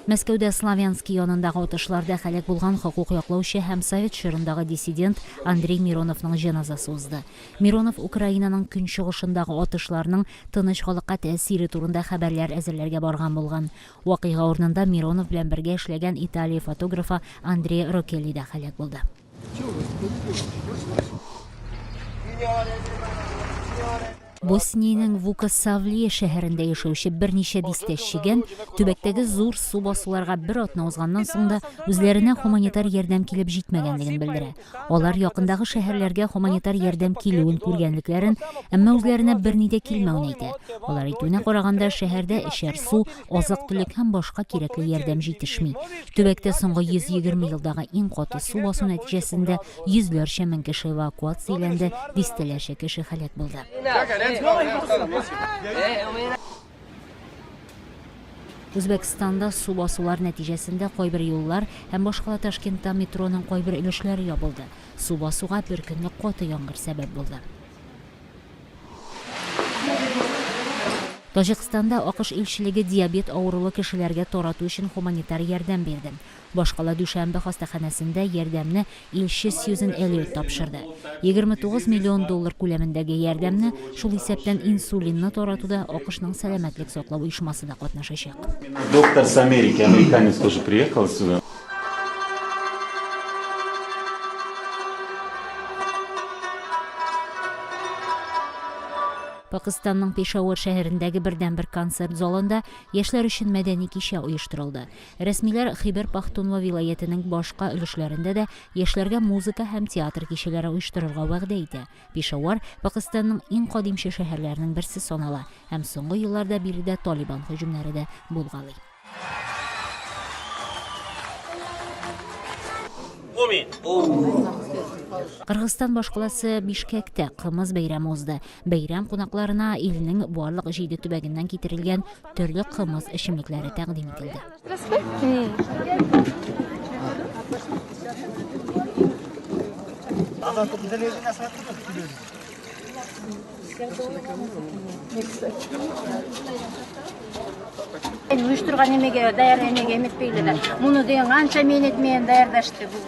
Мәскәүдә Славянский янындагы отышларда хәлак булган хокук яклаучы һәм Совет шырындагы диссидент Андрей Мироновның җеназасы узды. Миронов Украинаның көнчыгышындагы отышларның тыныч халыкка тәэсире турында хәбәрләр әзерләргә барган булган. Вакыйга урынында Миронов белән бергә эшләгән Италия фотографы Андрей Рокелли дә хәлак булды. Босниянең Вукасавлия шәһәрендә яшәүче берничә дистәшчеген төбәктәге зур су басуларга бер атна узганнан соң да үзләренә гуманитар ярдәм килеп җитмәгәнлеген белдерә. Алар якындагы шәһәрләргә гуманитар ярдәм килүен күргәнлекләрен, әмма үзләренә берни дә килмәүен әйтә. Алар әйтүенә караганда, шәһәрдә эчәр су, азык-төлек һәм башка кирәкле ярдәм җитешми. Төбәктә соңгы 120 елдагы иң каты су басу нәтиҗәсендә йөзләрчә мең кеше эвакуацияләнде, дистәләрчә кеше хәлак булды. Үзбәкстанда су басулар нәтиҗәсендә кайбер юллар һәм башка Ташкентта метроның кайбер өлешләре ябылды. Су басуга бер көнлек каты яңгыр сәбәп булды. Таҗикстанда АКШ илчелеге диабет авырулы кешеләргә тарату өчен гуманитар ярдәм бирде. Башкала Дүшәмбе хастаханәсендә ярдәмне илче Сьюзен Эллиот тапшырды. 29 миллион доллар күләмендәге ярдәмне шул исәптән инсулинны таратуда АКШның сәламәтлек саклау оешмасы да катнашачак. Доктор с Америки, американец, тоже приехал сюда. Пакистанның Пешавар шәһәрендәге бердән-бер концерт залында яшьләр өчен мәдәни кичә оештырылды. Рәсмиләр Хибер Пахтунва вилаятының башка өлешләрендә дә яшьләргә музыка һәм театр кичәләре оештырырга вәгъдә итә. Пешавар Пакистанның иң кадимче шәһәрләренең берсе санала һәм соңгы елларда биредә Талибан һөҗүмнәре дә булгалый. Кыргызстан башкаласы Бишкектә кымыз бәйрәме узды. Бәйрәм кунакларына илнең барлык 7 төбәгеннән китерелгән төрле кымыз эчемлекләре тәкъдим ителде. Uyuштырган эмеге, даяр эмеге эметпейлер. Муну деген канча менет менен даярдашты бул.